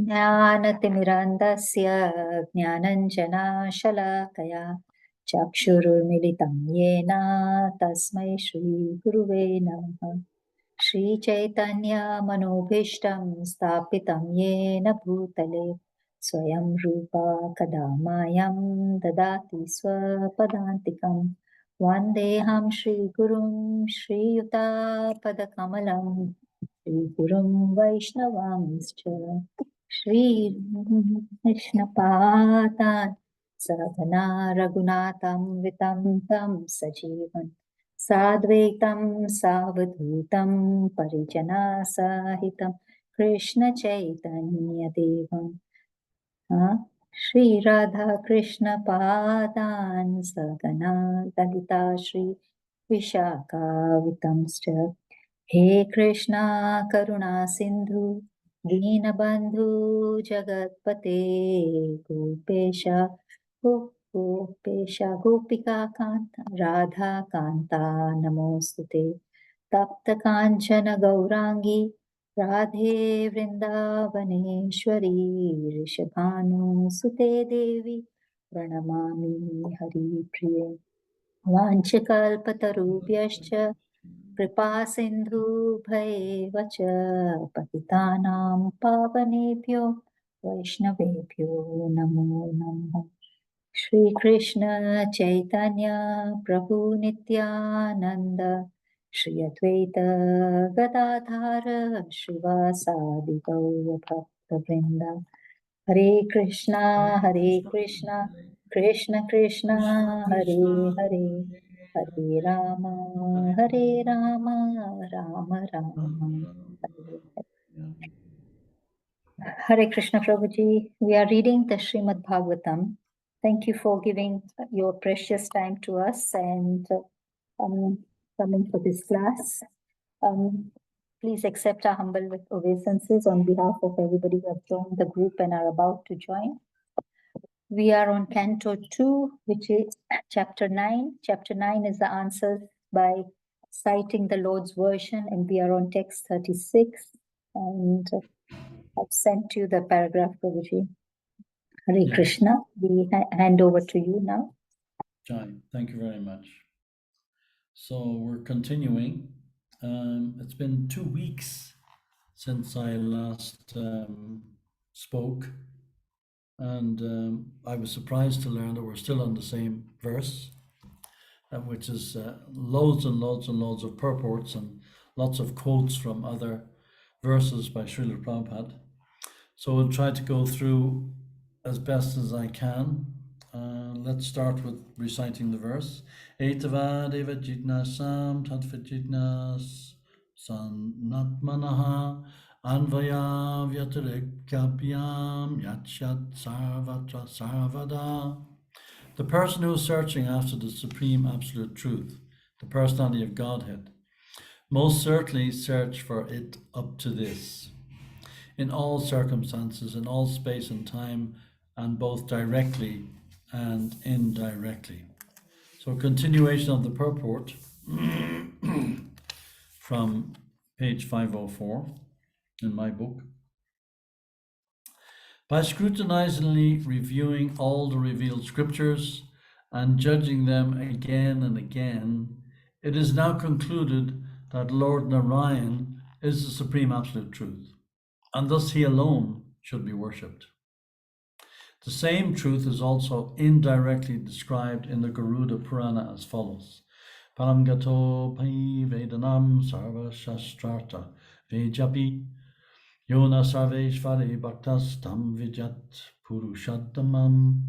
ज्ञानतिमिरन्धस्य ज्ञानञ्जनशलाकया चक्षुरुन्मिलितं येन तस्मै श्रीगुरुवे नमः। श्रीचैतन्यमनोभीष्टं स्थापितं येन भूतले स्वयं रूपा कदा मायं ददाति स्वपदान्तिकं। वन्देऽहं श्रीगुरुं श्रीयुतापदकमलं श्रीगुरुं वैष्णवांश्च श्रीकृष्णपादान् सहगना रघुनाथं वितं तं सजीवन् साद्वैतं सावधूतं परिजनसहितं कृष्णचैतन्यदेवं श्रीराधाकृष्णपादान् सहगना ललिता श्रीविशाखावितंश्च हे कृष्णा करुणा सिन्धु दीनबन्धु जगत्पते गोपेश गोपेश गोपिकान्त राधाकान्ता नमोऽस्तुते तप्तकाञ्चन गौराङ्गी राधे वृन्दावनेश्वरी ऋषभानुसुते देवी प्रणमामि हरिप्रिये वाञ्छकल्पतरुभ्यश्च कृपा सिन्धुभ्येव च पतितानां पावनेभ्यो वैष्णवेभ्यो नमो नमः। श्रीकृष्ण चैतन्य प्रभु नित्यानन्द श्री अद्वैत गदाधर श्रीवासादि गौरभक्तवृन्द हरे Krishna Krishna Krishna Hare Hare Hare Ram Ram Ram Hare Hare. Hare Krishna Prabhuji, we are reading the Srimad Bhagavatam. Thank you for giving your precious time to us and coming for this class. Please accept our humble obeisances on behalf of everybody who have joined the group and are about to join. We are on Canto 2, which is Chapter 9. Chapter 9 is the answers by citing the Lord's version, and we are on text 36. And I've sent you the paragraph, Prabhuji. Hare Yes. Krishna, we hand over to you now. Jai, thank you very much. So we're continuing. It's been 2 weeks since I last spoke, and I was surprised to learn that we're still on the same verse, which is loads and loads and loads of purports and lots of quotes from other verses by Srila Prabhupada. So we'll try to go through as best as I can. Let's start with reciting the verse. Etava deva jitnasam tattva jitnas sanatmanaha anvaya vyatarikyabhyam yachyat sarvatra sarvada. The person who is searching after the supreme absolute truth, the personality of Godhead, most certainly search for it up to this, in all circumstances, in all space and time, and both directly and indirectly. So continuation of the purport from page 504 in my book. By scrutinizingly reviewing all the revealed scriptures and judging them again and again, it is now concluded that Lord Narayan is the supreme absolute truth, and thus he alone should be worshipped. The same truth is also indirectly described in the Garuda Purana as follows. Paramgato pai vedanam sarva shastrarta vejapi yona sarveshvari bhaktas tam vijat purushattamam.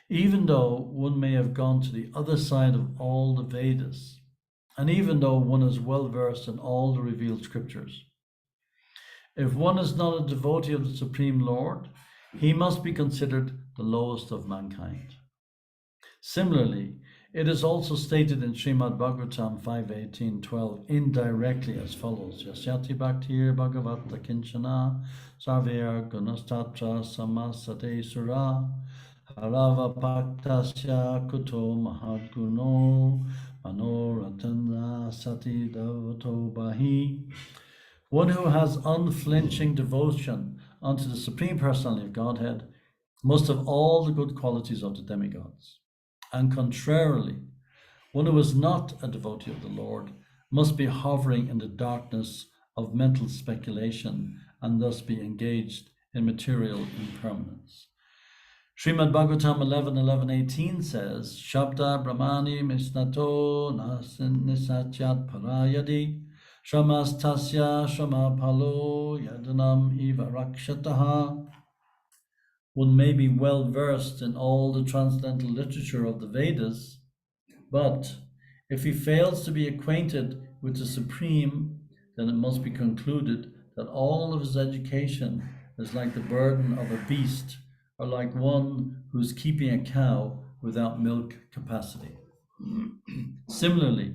Even though one may have gone to the other side of all the Vedas, and even though one is well versed in all the revealed scriptures, if one is not a devotee of the Supreme Lord, he must be considered the lowest of mankind. Similarly, it is also stated in Srimad Bhagavatam 5.18.12 indirectly as follows. Yasyati bhaktir bhagavata kinchana sarver gunastatra samasate sura harava bhaktasya kuto mahadguno manoratana sati davato bahi. One who has unflinching devotion onto the Supreme Personality of Godhead must have all the good qualities of the demigods. And contrarily, one who is not a devotee of the Lord must be hovering in the darkness of mental speculation and thus be engaged in material impermanence. Srimad Bhagavatam 11:18 says, Shabda Brahmani Misnato Nisatyat Parayadi Shramas Tasya Shrama Palo Yadanam Eva Rakshataha. One may be well versed in all the transcendental literature of the Vedas, but if he fails to be acquainted with the Supreme, then it must be concluded that all of his education is like the burden of a beast, or like one who's keeping a cow without milk capacity. Similarly,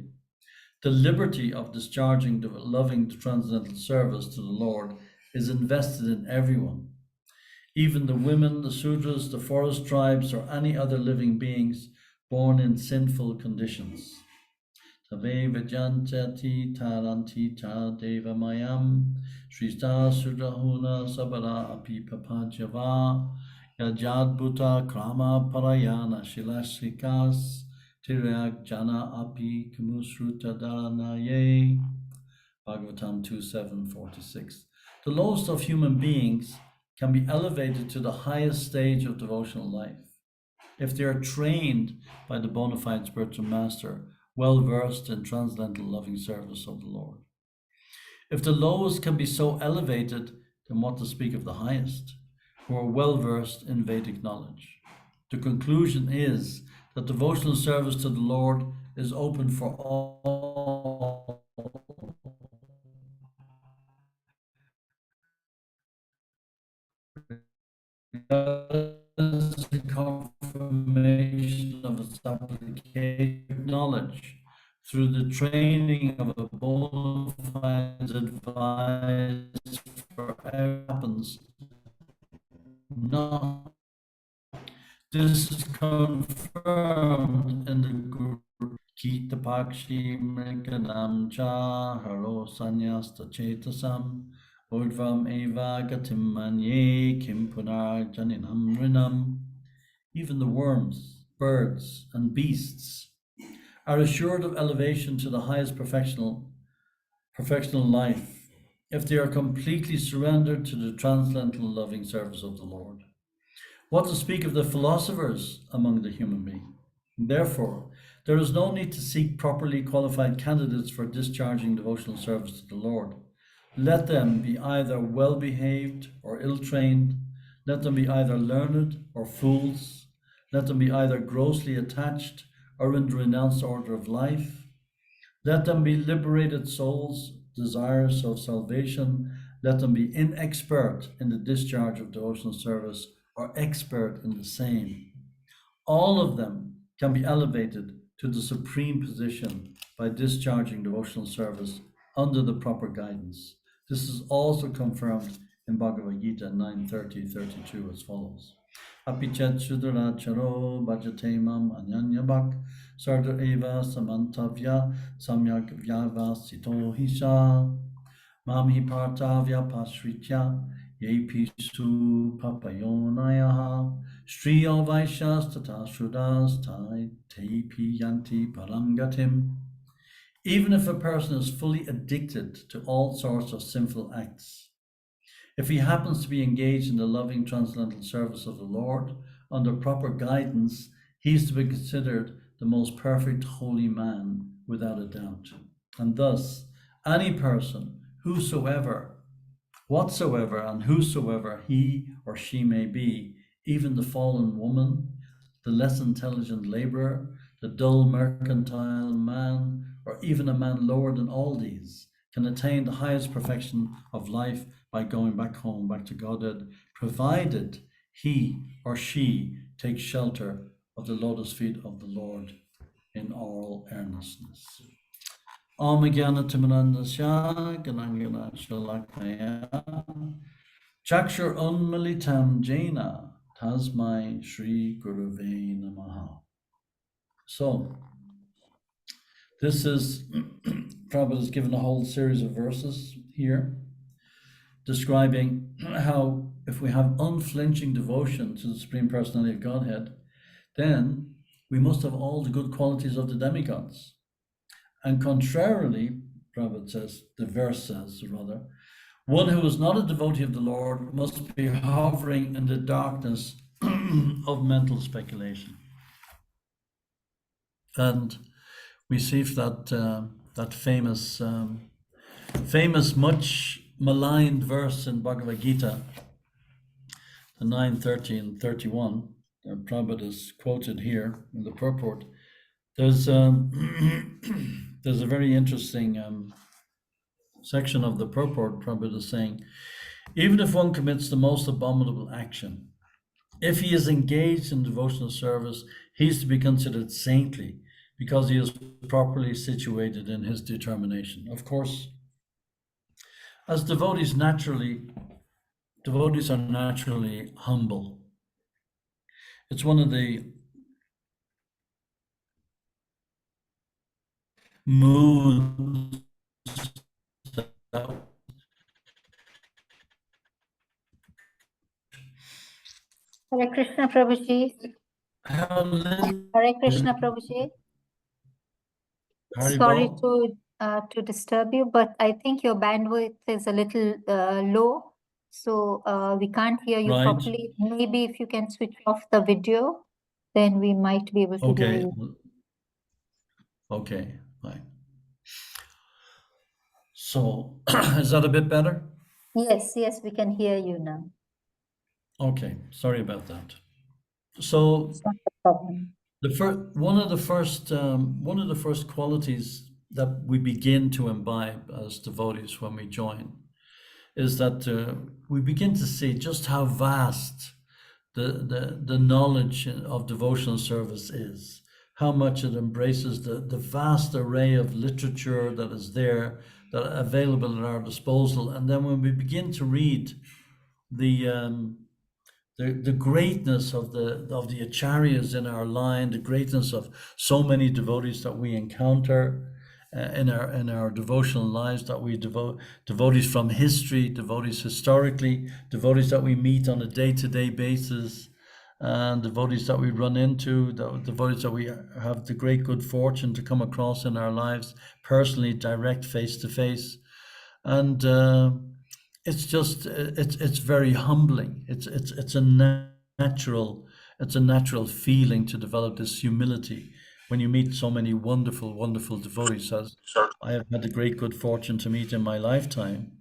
the liberty of discharging the loving transcendental service to the Lord is invested in everyone. Even the women, the Sudras, the forest tribes, or any other living beings born in sinful conditions. Tave Vijantati Taranti Ta Deva Mayam Shrista Sudrahuna Sabara Api Papajava Yajad Bhuta Krama Parayana Shilashrikas Tiryak Jana Api Kumusruta Dharanaye. Bhagavatam 2:746. The lowest of human beings can be elevated to the highest stage of devotional life if they are trained by the bona fide spiritual master, well versed in transcendental loving service of the Lord. If the lowest can be so elevated, then what to speak of the highest, who are well versed in Vedic knowledge? The conclusion is that devotional service to the Lord is open for all. The confirmation of its application knowledge through the training of a bona fide advice for happens. Not this is confirmed in the Guru Kita Pakshi Mrigadam Cha Haro Sanyasta Chetasam Urdvam eva gatim manye kim punar janinam rinam. Even the worms, birds, and beasts are assured of elevation to the highest perfectional life if they are completely surrendered to the transcendental loving service of the Lord. What to speak of the philosophers among the human being? Therefore, there is no need to seek properly qualified candidates for discharging devotional service to the Lord. Let them be either well-behaved or ill-trained. Let them be either learned or fools. Let them be either grossly attached or in the renounced order of life. Let them be liberated souls, desirous of salvation. Let them be inexpert in the discharge of devotional service or expert in the same. All of them can be elevated to the supreme position by discharging devotional service under the proper guidance. This is also confirmed in Bhagavad Gita 9:30-32 as follows. Apichet Sudara Charo Bhajatemam Anyanyabhak Sardar Eva Samantavya Samyak Vyavasito Hisha Mamhi Partavya Pasritya Yepisu Papayonayaha Striyo Vaishas Tata Shudas Tepi Yanti Parangatim. Even if a person is fully addicted to all sorts of sinful acts, if he happens to be engaged in the loving transcendental service of the Lord under proper guidance, he is to be considered the most perfect holy man without a doubt. And thus, any person, whosoever, whatsoever, and whosoever he or she may be, even the fallen woman, the less intelligent laborer, the dull mercantile man, or even a man lower than all these, can attain the highest perfection of life by going back home, back to Godhead, provided he or she takes shelter of the lotus feet of the Lord in all earnestness. Om Jnana Timirandasya Ganangana Shalakaya Chakshur Unmilitam Jena Tasmai Shri Guruve Namaha. So, this is, Prabhupada has given a whole series of verses here describing how if we have unflinching devotion to the Supreme Personality of Godhead, then we must have all the good qualities of the demigods. And contrarily, Prabhupada says, the verse says rather, one who is not a devotee of the Lord must be hovering in the darkness of mental speculation. And we see that famous, much maligned verse in Bhagavad Gita, the 9:30 and 31. Prabhupada is quoted here in the purport. There's there's a very interesting section of the purport. Prabhupada is saying, even if one commits the most abominable action, if he is engaged in devotional service, he is to be considered saintly because he is properly situated in his determination. Of course, as devotees are naturally humble. It's one of the moods that Hare Krishna Prabhuji. Hare Krishna Prabhuji. Sorry to disturb you, but I think your bandwidth is a little low, so we can't hear you Right. properly. Maybe if you can switch off the video, then we might be able to hear you. Okay, fine. So, is that a bit better? Yes, we can hear you now. Okay, sorry about that. So, It's not a problem. one of the first qualities that we begin to imbibe as devotees when we join is that we begin to see just how vast the knowledge of devotional service is, how much it embraces the vast array of literature that is there, that are available at our disposal. And then when we begin to read the greatness of the acharyas in our line, the greatness of so many devotees that we encounter in our devotional lives, that we devotees from history, devotees historically, devotees that we meet on a day-to-day basis, and devotees that we run into, devotees that we have the great good fortune to come across in our lives personally, direct, face to face. And it's just it's very humbling. It's a natural feeling to develop this humility when you meet so many wonderful devotees, as I have had the great good fortune to meet in my lifetime.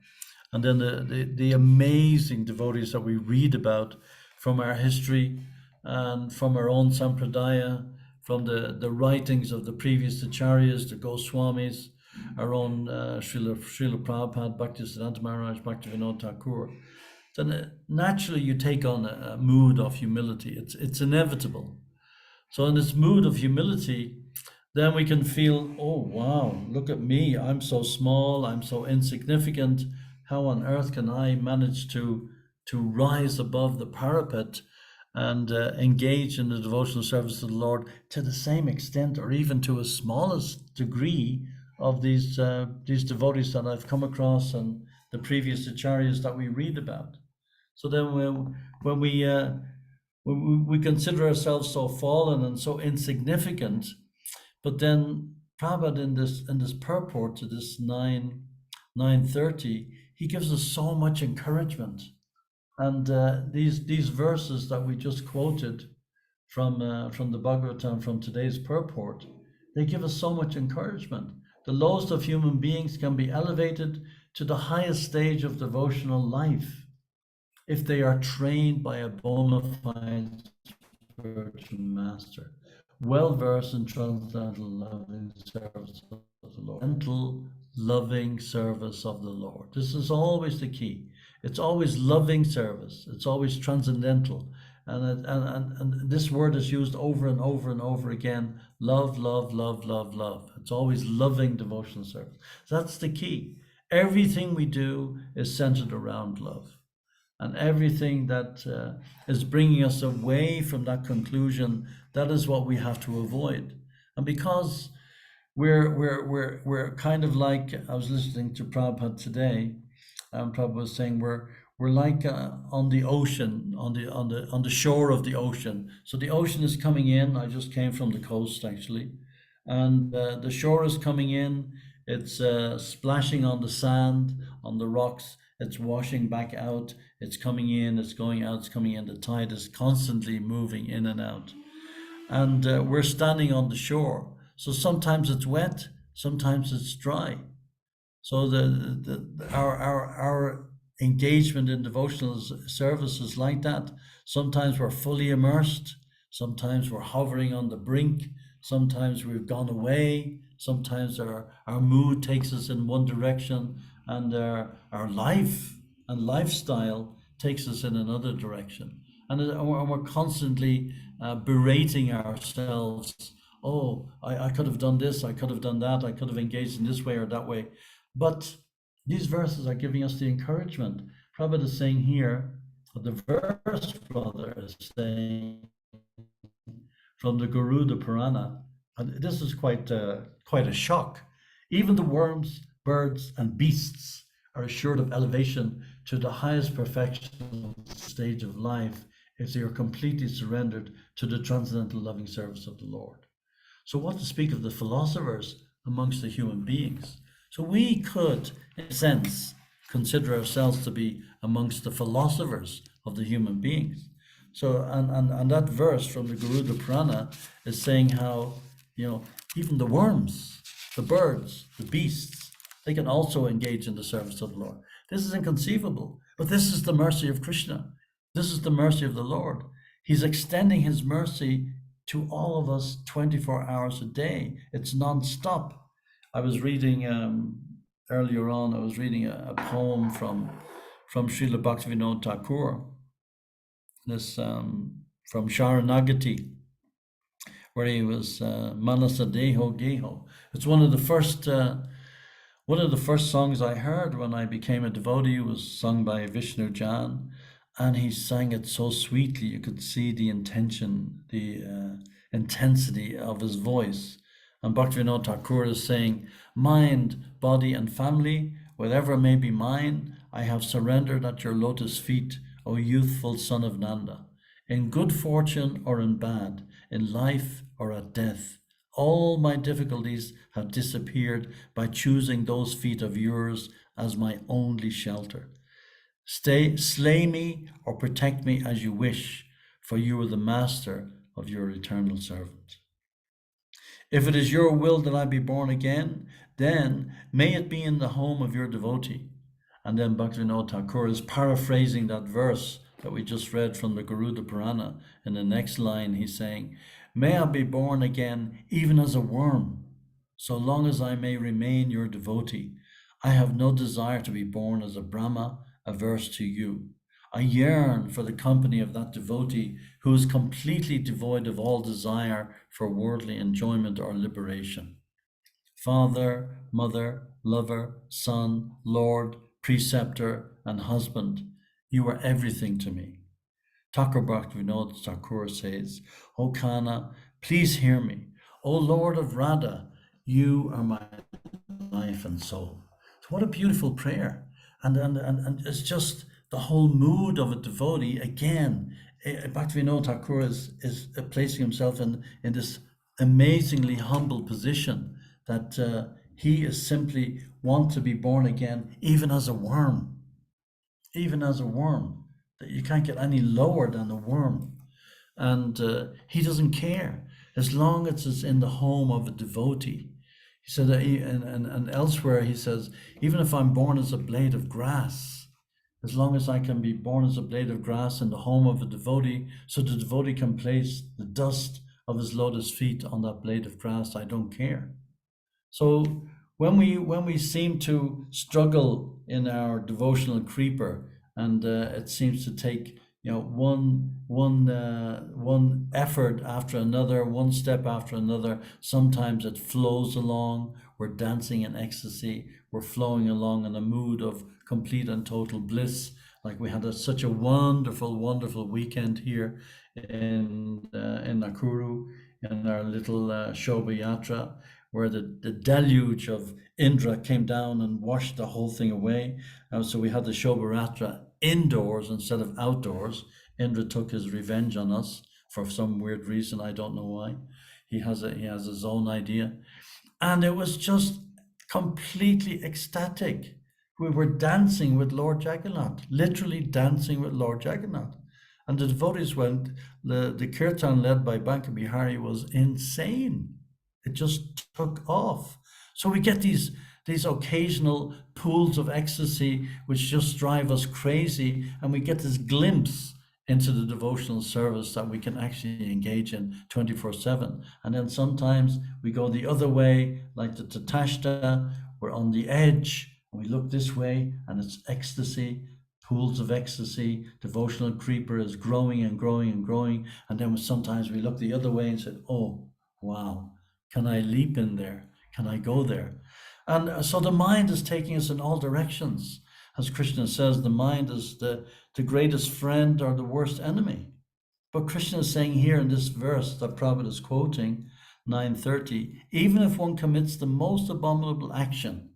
And then the amazing devotees that we read about from our history and from our own sampradaya, from the writings of the previous acharyas, the Goswamis, our own Srila Prabhupada, Bhaktisiddhanta Maharaj, Bhaktivinoda Thakur, then naturally you take on a mood of humility. It's inevitable. So in this mood of humility, then we can feel, oh wow, look at me, I'm so small, I'm so insignificant. How on earth can I manage to rise above the parapet and engage in the devotional service of the Lord to the same extent, or even to a smallest degree, of these devotees that I've come across and the previous acharyas that we read about. So then when we consider ourselves so fallen and so insignificant, but then Prabhupada in this purport to this 9:30, he gives us so much encouragement. And these verses that we just quoted from the Bhagavatam, from today's purport, they give us so much encouragement. The lowest of human beings can be elevated to the highest stage of devotional life if they are trained by a bona fide spiritual master, well versed in transcendental loving service of the Lord. Transcendental loving service of the Lord. This is always the key. It's always loving service. It's always transcendental. And this word is used over and over and over again. Love, love, love, love, love. It's always loving devotional service. That's the key. Everything we do is centered around love. And everything that is bringing us away from that conclusion, that is what we have to avoid. And because we're kind of like, I was listening to Prabhupada today, Prabhupada was saying we're like on the ocean, on the shore of the ocean. So the ocean is coming in. I just came from the coast actually, and the shore is coming in. It's splashing on the sand, on the rocks. It's washing back out. It's coming in. It's going out. It's coming in. The tide is constantly moving in and out, and we're standing on the shore. So sometimes it's wet, sometimes it's dry. So our engagement in devotional service is like that. Sometimes we're fully immersed. Sometimes we're hovering on the brink. Sometimes we've gone away. Sometimes our mood takes us in one direction, and our life and lifestyle takes us in another direction. And we're constantly berating ourselves. Oh, I could have done this, I could have done that, I could have engaged in this way or that way. But these verses are giving us the encouragement. Prabhupada is saying here, the verse, brother, is saying from the Garuda Purana, and this is quite a shock. Even the worms, birds, and beasts are assured of elevation to the highest perfection stage of life if they are completely surrendered to the transcendental loving service of the Lord. So what to speak of the philosophers amongst the human beings? So we could, in a sense, consider ourselves to be amongst the philosophers of the human beings. So, and that verse from the Garuda Purana is saying how, even the worms, the birds, the beasts, they can also engage in the service of the Lord. This is inconceivable, but this is the mercy of Krishna. This is the mercy of the Lord. He's extending his mercy to all of us 24 hours a day. It's non-stop. I was reading earlier on, I was reading a poem from Srila Bhaktivinoda Thakur, this from Sharanagati, where he was Manasa Deho Geho. It's one of the first songs I heard when I became a devotee. It was sung by Vishnu Jan, and he sang it so sweetly. You could see the intention, the intensity of his voice. And Bhaktivinoda Thakur is saying, mind, body, and family, whatever may be mine, I have surrendered at your lotus feet, O youthful son of Nanda. In good fortune or in bad, in life or at death, all my difficulties have disappeared by choosing those feet of yours as my only shelter. Slay me or protect me as you wish, for you are the master of your eternal servant. If it is your will that I be born again, then may it be in the home of your devotee. And then Bhaktivinoda Thakur is paraphrasing that verse that we just read from the Garuda Purana. In the next line, he's saying, may I be born again even as a worm, so long as I may remain your devotee. I have no desire to be born as a Brahma, averse to you. I yearn for the company of that devotee who is completely devoid of all desire for worldly enjoyment or liberation. Father, mother, lover, son, lord, preceptor, and husband, you are everything to me. Thakur Bhaktivinoda Thakur says, O Kana, please hear me. O Lord of Radha, you are my life and soul. So what a beautiful prayer. And it's just the whole mood of a devotee. Again, Bhaktivinoda Thakur is placing himself in this amazingly humble position that he is simply want to be born again, even as a worm. Even as a worm. That you can't get any lower than a worm. And he doesn't care as long as it's in the home of a devotee. He said, and elsewhere he says, even if I'm born as a blade of grass, as long as I can be born as a blade of grass in the home of a devotee, so the devotee can place the dust of his lotus feet on that blade of grass, I don't care. So when we seem to struggle in our devotional creeper, and it seems to take one effort after another, one step after another, sometimes it flows along. We're dancing in ecstasy. We're flowing along in a mood of complete and total bliss. Like we had such a wonderful, wonderful weekend here in Nakuru in our little Shobha Yatra. where the deluge of Indra came down and washed the whole thing away. So we had the Shobharatra indoors instead of outdoors. Indra took his revenge on us for some weird reason. I don't know why. He has his own idea. And it was just completely ecstatic. We were dancing with Lord Jagannath, literally dancing with Lord Jagannath. And the devotees went, the kirtan led by Banka Bihari was insane. It just took off. So we get these occasional pools of ecstasy which just drive us crazy, and we get this glimpse into the devotional service that we can actually engage in 24/7. And then sometimes we go the other way, like the Tatashta, we're on the edge, and we look this way, and it's ecstasy, pools of ecstasy, devotional creeper is growing and growing and growing. And then sometimes we look the other way and say, oh, wow, can I leap in there? Can I go there? And so the mind is taking us in all directions. As Krishna says, the mind is the greatest friend or the worst enemy. But Krishna is saying here in this verse that Prabhupada is quoting, 9:30, even if one commits the most abominable action,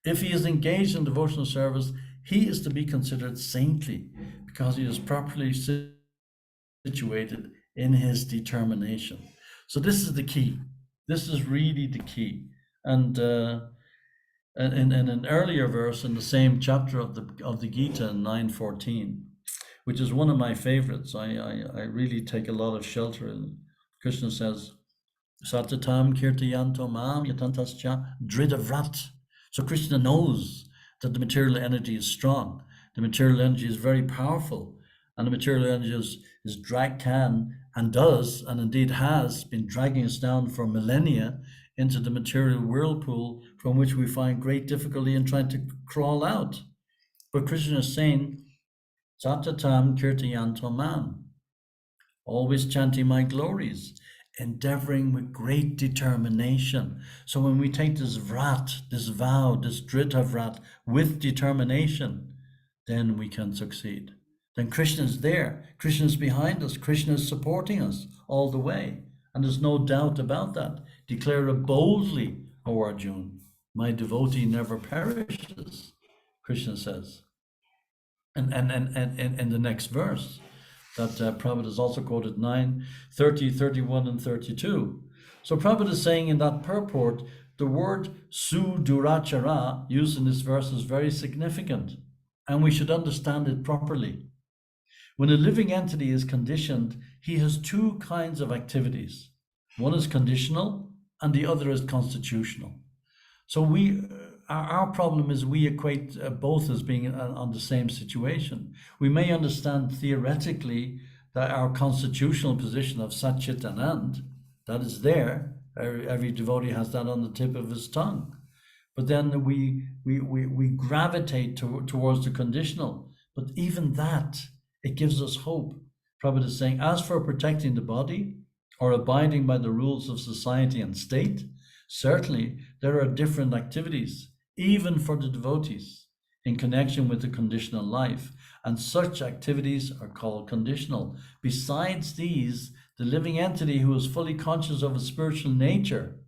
if he is engaged in devotional service, he is to be considered saintly because he is properly situated in his determination. So this is the key. This is really the key. And in an earlier verse in the same chapter of the Gita, 9:14, which is one of my favorites, I really take a lot of shelter in. Krishna says, Satatam kirtayanto mam yatantascha dridavrat. So Krishna knows that the material energy is strong. The material energy is very powerful. And the material energy is can and does, and indeed has been dragging us down for millennia into the material whirlpool from which we find great difficulty in trying to crawl out. But Krishna is saying, Satatam kirtayanto mam, always chanting my glories, endeavoring with great determination. So when we take this vrat, this vow, this drita vrat with determination, then we can succeed. Then Krishna is there. Krishna is behind us. Krishna is supporting us all the way. And there's no doubt about that. Declare it boldly, O Arjuna. My devotee never perishes, Krishna says. And in the next verse, that Prabhupada is also quoted 9, 30, 31, and 32. So Prabhupada is saying in that purport, the word sudurachara used in this verse is very significant, and we should understand it properly. When a living entity is conditioned, he has two kinds of activities. One is conditional, and the other is constitutional. So our problem is we equate both as being on the same situation. We may understand theoretically that our constitutional position of Sat Chit Anand, that is there. Every devotee has that on the tip of his tongue. But then we gravitate towards the conditional. But even that, it gives us hope. Prabhupada is saying, as for protecting the body or abiding by the rules of society and state, certainly there are different activities, even for the devotees, in connection with the conditional life. And such activities are called conditional. Besides these, the living entity who is fully conscious of his spiritual nature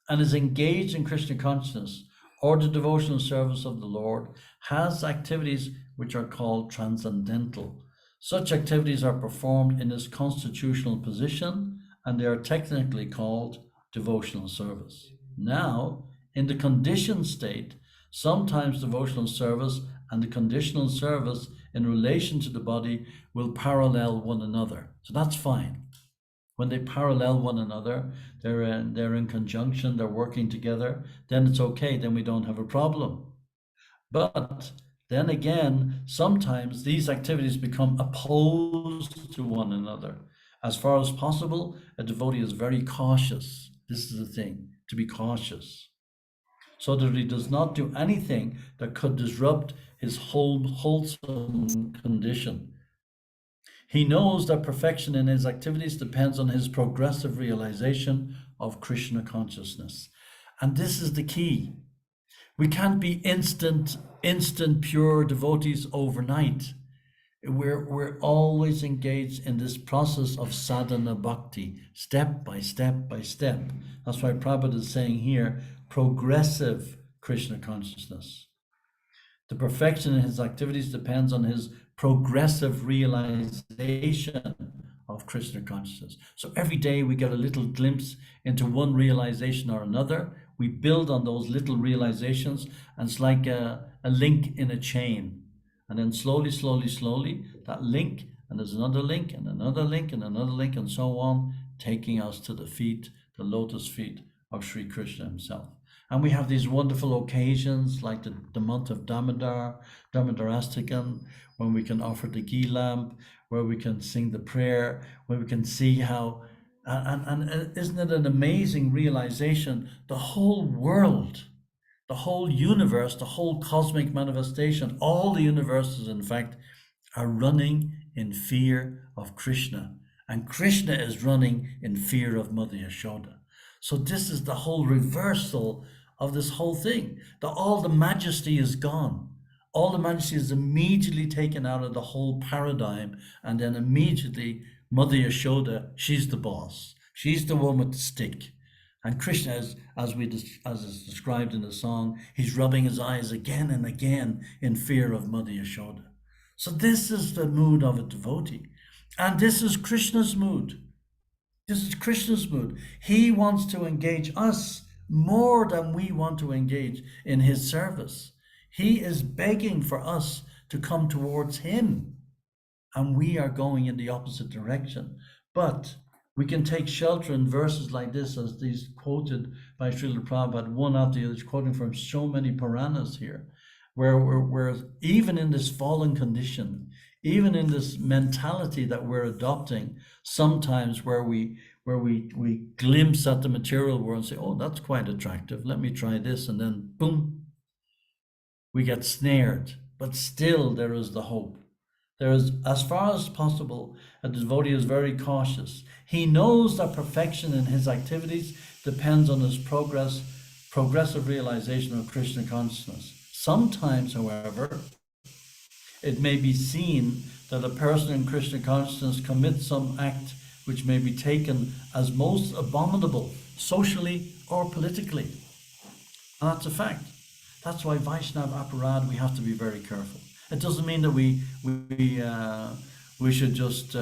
and is engaged in Krishna consciousness or the devotional service of the Lord has activities which are called transcendental. Such activities are performed in his constitutional position, and they are technically called devotional service. Now, in the conditioned state, sometimes devotional service and the conditional service in relation to the body will parallel one another. So that's fine. When they parallel one another, they're in conjunction, they're working together, then it's okay, then we don't have a problem. But then again, sometimes these activities become opposed to one another. As far as possible, a devotee is very cautious. This is the thing, to be cautious, so that he does not do anything that could disrupt his wholesome condition. He knows that perfection in his activities depends on his progressive realization of Krishna consciousness. And this is the key. We can't be instant pure devotees overnight. We're always engaged in this process of sadhana bhakti, step by step by step. That's why Prabhupada is saying here, progressive Krishna consciousness. The perfection in his activities depends on his progressive realization of Krishna consciousness. So every day we get a little glimpse into one realization or another. We build on those little realizations, and it's like a link in a chain. And then slowly, slowly, slowly, that link, and there's another link, and another link, and another link, and so on, taking us to the feet, the lotus feet of Sri Krishna himself. And we have these wonderful occasions like the month of Damodar, Damodarastikam, when we can offer the ghee lamp, where we can sing the prayer, where we can see how, and isn't it an amazing realization? The whole world, the whole universe, the whole cosmic manifestation, all the universes, in fact, are running in fear of Krishna. And Krishna is running in fear of Mother Yashoda. So this is the whole reversal of this whole thing. All the majesty is gone. All the majesty is immediately taken out of the whole paradigm. And then immediately Mother Yashoda, she's the boss. She's the one with the stick. And Krishna, as is described in the song, he's rubbing his eyes again and again in fear of Mother Yashoda. So this is the mood of a devotee. And this is Krishna's mood. This is Krishna's mood. He wants to engage us more than we want to engage in his service. He is begging for us to come towards him. And we are going in the opposite direction. But we can take shelter in verses like this, as these quoted by Srila Prabhupada, one after the other, quoting from so many Puranas here, where we're even in this fallen condition, even in this mentality that we're adopting, sometimes where we glimpse at the material world and say, oh, that's quite attractive, let me try this, and then boom, we get snared. But still there is the hope. There is, as far as possible, a devotee is very cautious. He knows that perfection in his activities depends on his progressive realization of Krishna consciousness. Sometimes, however, it may be seen that a person in Krishna consciousness commits some act which may be taken as most abominable, socially or politically. And that's a fact. That's why Vaishnava Aparad, we have to be very careful. It doesn't mean that we should just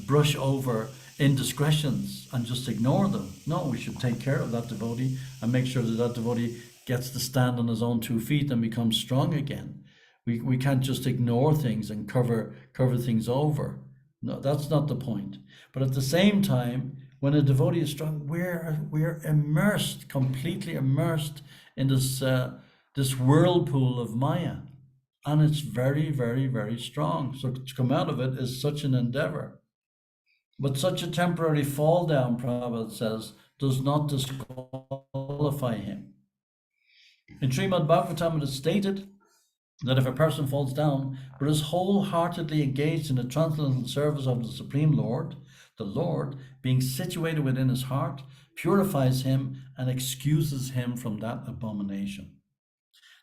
brush over indiscretions and just ignore them. No, we should take care of that devotee and make sure that that devotee gets to stand on his own 2 feet and become strong again. We can't just ignore things and cover things over. No, that's not the point. But at the same time, when a devotee is strong, we're immersed, completely immersed in this whirlpool of Maya. And it's very, very, very strong. So to come out of it is such an endeavor. But such a temporary fall down, Prabhupada says, does not disqualify him. In Srimad Bhagavatam it is stated that if a person falls down but is wholeheartedly engaged in the transcendental service of the Supreme Lord, the Lord, being situated within his heart, purifies him and excuses him from that abomination.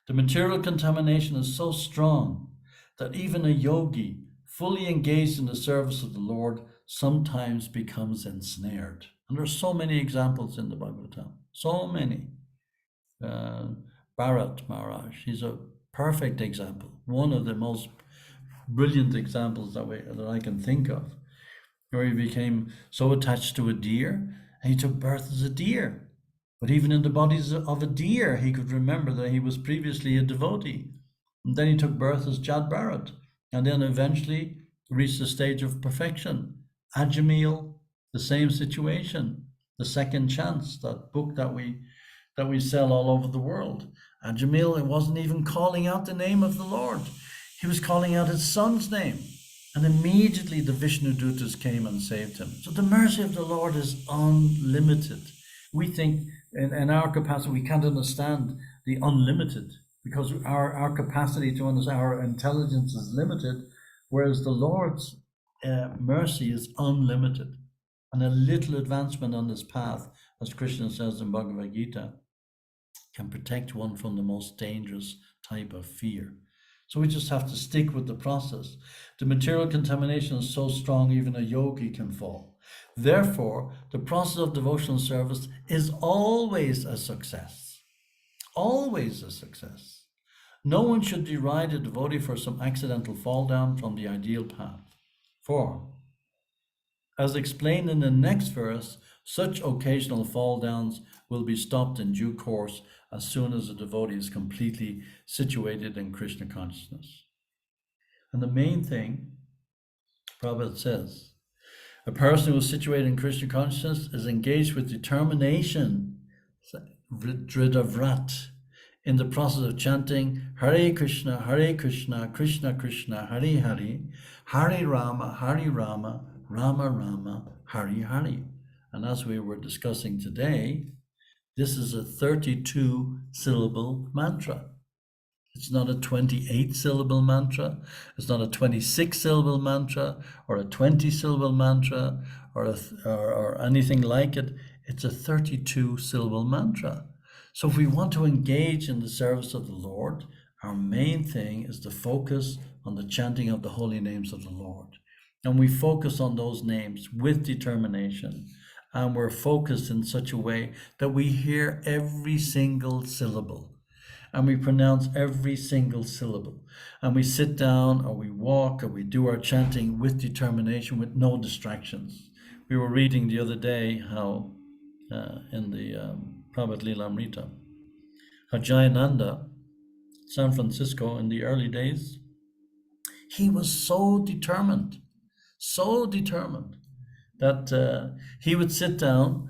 The material contamination is so strong that even a yogi, fully engaged in the service of the Lord, sometimes becomes ensnared. And there's so many examples in the Bhagavatam, so many. Bharat Maharaj, he's a perfect example, one of the most brilliant examples that I can think of, where he became so attached to a deer, and he took birth as a deer. But even in the bodies of a deer, he could remember that he was previously a devotee. And then he took birth as Jad Bharat, and then eventually reached the stage of perfection. Ajamil, the same situation. The Second Chance, that book that we sell all over the world. Ajamil, it wasn't even calling out the name of the Lord. He was calling out his son's name. And immediately the Vishnu Dutas came and saved him. So the mercy of the Lord is unlimited. We think in our capacity, we can't understand the unlimited, because our capacity to understand, our intelligence is limited, whereas the Lord's mercy is unlimited. And a little advancement on this path, as Krishna says in Bhagavad Gita, can protect one from the most dangerous type of fear. So we just have to stick with the process. The material contamination is so strong, even a yogi can fall. Therefore, the process of devotional service is always a success. Always a success. No one should deride a devotee for some accidental fall down from the ideal path. 4. As explained in the next verse, such occasional fall downs will be stopped in due course as soon as a devotee is completely situated in Krishna consciousness. And the main thing, Prabhupada says, a person who is situated in Krishna consciousness is engaged with determination, dridavrat, in the process of chanting Hare Krishna, Krishna Krishna, Hare Hare, Hare Rama, Rama Rama, Hare Hare. And as we were discussing today, this is a 32-syllable mantra. It's not a 28-syllable mantra. It's not a 26-syllable mantra or a 20-syllable mantra or anything like it. It's a 32-syllable mantra. So if we want to engage in the service of the Lord, our main thing is to focus on the chanting of the holy names of the Lord. And we focus on those names with determination. And we're focused in such a way that we hear every single syllable. And we pronounce every single syllable. And we sit down or we walk or we do our chanting with determination, with no distractions. We were reading the other day how in the Prabhupada Lilamrita, how Jayananda, San Francisco, in the early days, he was so determined that he would sit down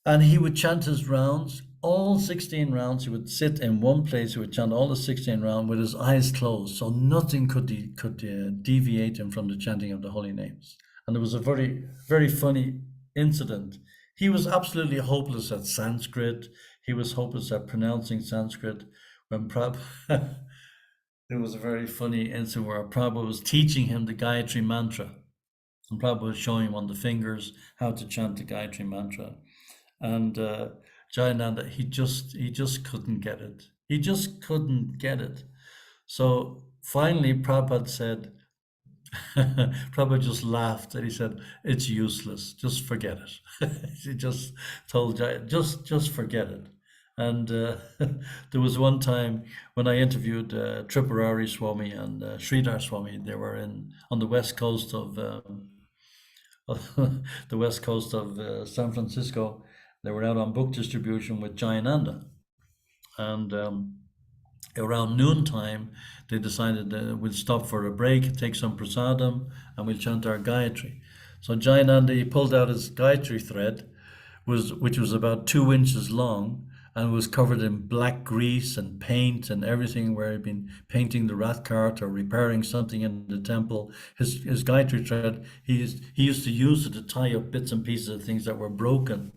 and he would chant his rounds, all 16 rounds. He would sit in one place, he would chant all the 16 rounds with his eyes closed, so nothing could deviate him from the chanting of the holy names. And there was a very, very funny incident. He was absolutely hopeless at Sanskrit. He was hopeless at pronouncing Sanskrit. When Prabhupada, there was a very funny incident where Prabhupada was teaching him the Gayatri mantra. And Prabhupada was showing him on the fingers how to chant the Gayatri mantra. And Jayananda, he just couldn't get it. He just couldn't get it. So finally Prabhupada said, Prabhupada just laughed and he said, it's useless, just forget it. He just told Jay, just forget it. And there was one time when I interviewed Tripurari Swami and Sridhar Swami. They were on the west coast of San Francisco. They were out on book distribution with Jayananda. And around noontime, they decided that we'll stop for a break, take some prasadam, and we'll chant our Gayatri. So Jayananda, he pulled out his Gayatri thread, which was about 2 inches long, and was covered in black grease and paint and everything, where he'd been painting the rath cart or repairing something in the temple. His Gayatri thread, he used to use it to tie up bits and pieces of things that were broken.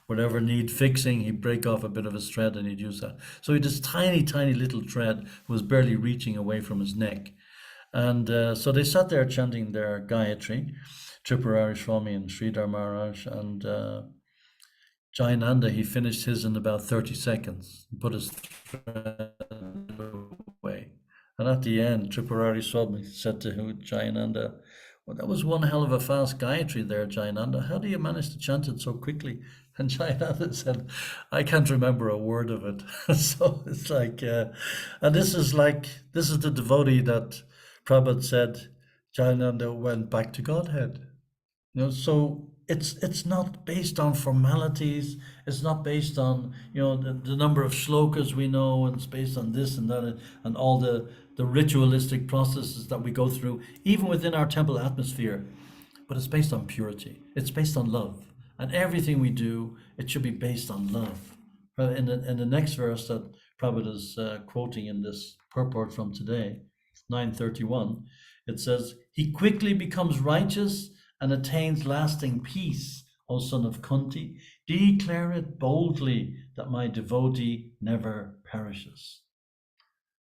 Whatever need fixing, he'd break off a bit of his thread and he'd use that. So he had this tiny, tiny little thread was barely reaching away from his neck. And so they sat there chanting their Gayatri, Tripurari Swami and Sridhar Maharaj, and Jayananda, he finished his in about 30 seconds, put his thread away. And at the end, Tripurari Swami said to Jayananda, well, that was one hell of a fast Gayatri there, Jayananda. How do you manage to chant it so quickly? And Jayananda said, I can't remember a word of it. So it's like, and this is the devotee that Prabhupada said, Jayananda went back to Godhead. So it's not based on formalities. It's not based on, the number of shlokas we know, and it's based on this and that, and all the ritualistic processes that we go through, even within our temple atmosphere. But it's based on purity. It's based on love. And everything we do, it should be based on love. In the next verse that Prabhupada is quoting in this purport from today, 9:31, it says, he quickly becomes righteous and attains lasting peace, O son of Kunti. Declare it boldly that my devotee never perishes.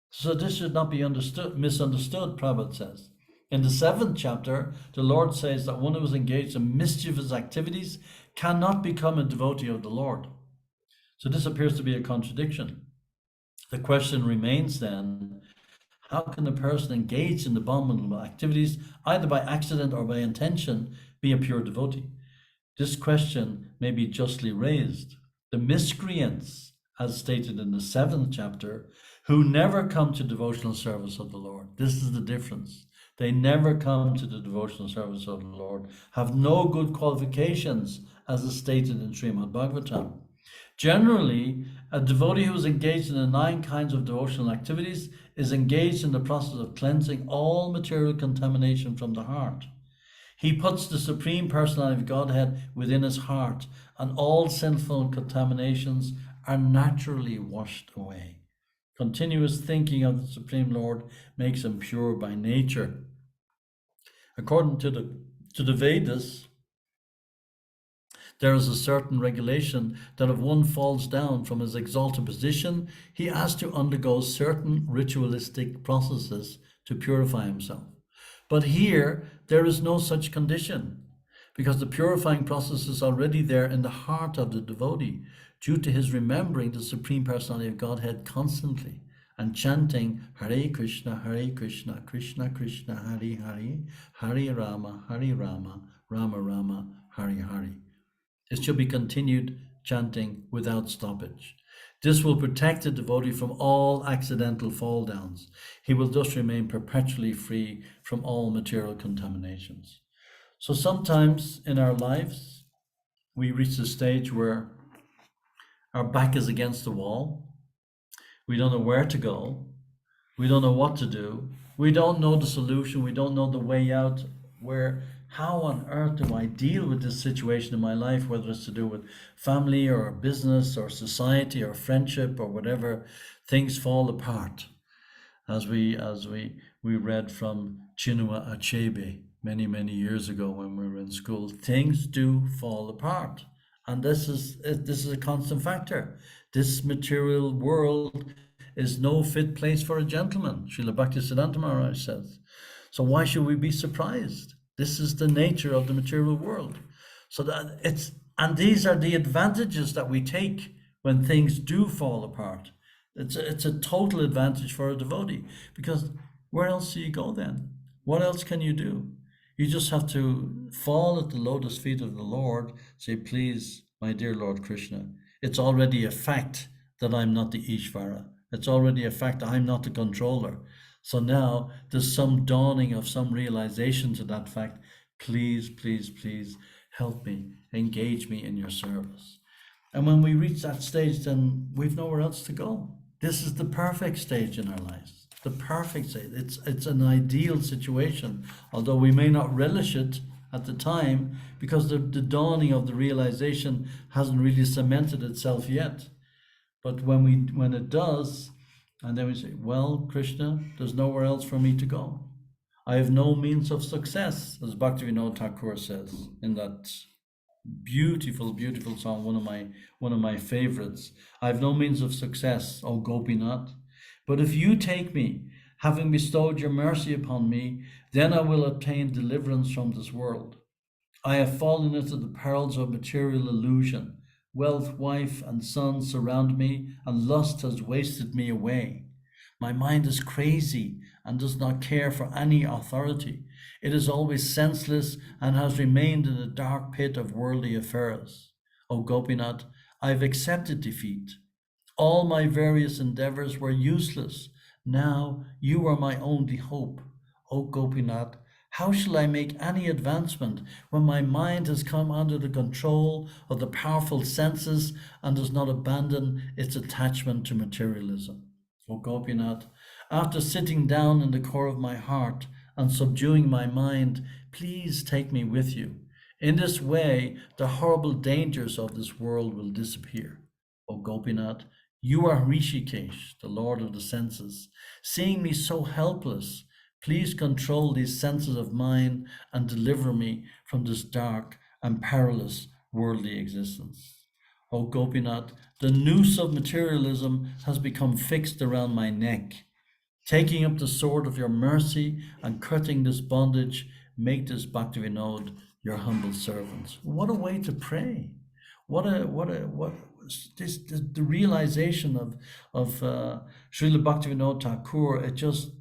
So this should not be misunderstood, Prabhupada says. In the 7th chapter, the Lord says that one who is engaged in mischievous activities cannot become a devotee of the Lord. So this appears to be a contradiction. The question remains then, How can a person engaged in abominable activities, either by accident or by intention, be a pure devotee? This question may be justly raised. The miscreants, as stated in the 7th chapter, who never come to devotional service of the Lord. This is the difference. They never come to the devotional service of the Lord, have no good qualifications, as is stated in Srimad Bhagavatam. Generally, a devotee who is engaged in the 9 kinds of devotional activities is engaged in the process of cleansing all material contamination from the heart. He puts the Supreme Personality of Godhead within his heart, and all sinful contaminations are naturally washed away. Continuous thinking of the Supreme Lord makes him pure by nature. According to the Vedas, there is a certain regulation that if one falls down from his exalted position, he has to undergo certain ritualistic processes to purify himself. But here, there is no such condition, because the purifying process is already there in the heart of the devotee, due to his remembering the Supreme Personality of Godhead constantly and chanting Hare Krishna, Krishna Krishna, Hare Hare, Hare Rama, Rama Rama, Hare Hare. It should be continued chanting without stoppage. This will protect the devotee from all accidental fall downs. He will thus remain perpetually free from all material contaminations. So sometimes in our lives, we reach a stage where our back is against the wall. We don't know where to go. We don't know what to do. We don't know the solution. We don't know the way out. How on earth do I deal with this situation in my life, whether it's to do with family or business or society or friendship or whatever? Things fall apart. As we read from Chinua Achebe many years ago when we were in school, things do fall apart. And this is a constant factor. This material world is no fit place for a gentleman, Srila Bhaktisiddhanta Maharaj says. So why should we be surprised? This is the nature of the material world. And these are the advantages that we take when things do fall apart. It's a total advantage for a devotee, because where else do you go then? What else can you do? You just have to fall at the lotus feet of the Lord, say, please, my dear Lord Krishna, it's already a fact that I'm not the Ishvara. It's already a fact I'm not the controller. So now there's some dawning of some realization to that fact. Please, please, please help me, engage me in your service. And when we reach that stage, then we've nowhere else to go. This is the perfect stage in our lives, the perfect stage. It's an ideal situation, although we may not relish it at the time, because the dawning of the realization hasn't really cemented itself yet. But when it does, and then we say, well, Krishna, there's nowhere else for me to go. I have no means of success, as Bhaktivinoda Thakur says in that beautiful song, one of my favorites. I have no means of success, O Gopinath. But if you take me, having bestowed your mercy upon me, then I will obtain deliverance from this world. I have fallen into the perils of material illusion. Wealth, wife, and son surround me, and lust has wasted me away. My mind is crazy and does not care for any authority. It is always senseless and has remained in the dark pit of worldly affairs. O Gopinath, I have accepted defeat. All my various endeavors were useless. Now you are my only hope. O Gopinath, how shall I make any advancement when my mind has come under the control of the powerful senses and does not abandon its attachment to materialism? O Gopinath, after sitting down in the core of my heart and subduing my mind, please take me with you. In this way, the horrible dangers of this world will disappear. O Gopinath, you are Rishikesh, the Lord of the senses. Seeing me so helpless, please control these senses of mine and deliver me from this dark and perilous worldly existence. O Gopinath, the noose of materialism has become fixed around my neck. Taking up the sword of your mercy and cutting this bondage, make this Bhaktivinoda your humble servant. What a way to pray! The realization of Srila Bhaktivinoda Thakur, it just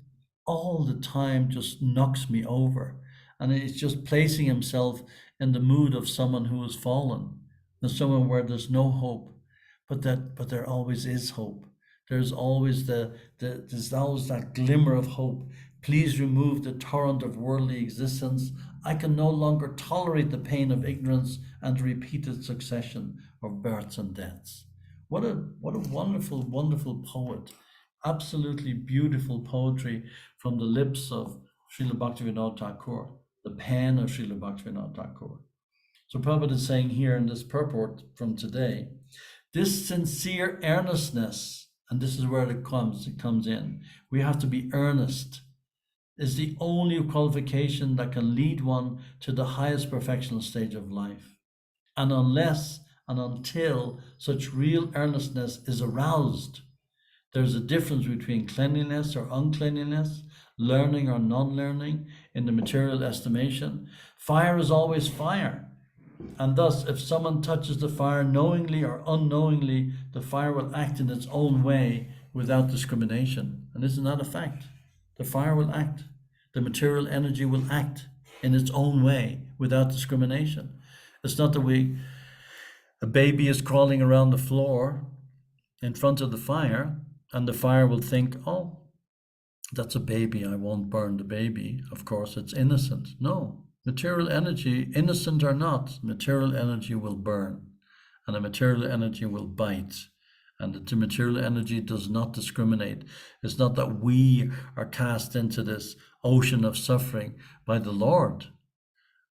all the time just knocks me over. And it's just placing himself in the mood of someone who has fallen, and someone where there's no hope, but there always is hope. There's always there's always that glimmer of hope. Please remove the torrent of worldly existence. I can no longer tolerate the pain of ignorance and the repeated succession of births and deaths. What a wonderful, wonderful poet. Absolutely beautiful poetry from the lips of Srila Bhaktivinoda Thakur, the pen of Srila Bhaktivinoda Thakur. So Prabhupada is saying here in this purport from today, this sincere earnestness, and this is where it comes in. We have to be earnest, is the only qualification that can lead one to the highest perfectional stage of life. And unless and until such real earnestness is aroused, there's a difference between cleanliness or uncleanliness, learning or non-learning in the material estimation. Fire is always fire. And thus, if someone touches the fire knowingly or unknowingly, the fire will act in its own way without discrimination. And isn't that a fact? The fire will act. The material energy will act in its own way without discrimination. It's not that a baby is crawling around the floor in front of the fire, and the fire will think, oh, that's a baby, I won't burn the baby. Of course, it's innocent. No. Material energy, innocent or not, material energy will burn, and the material energy will bite, and the material energy does not discriminate. It's not that we are cast into this ocean of suffering by the Lord,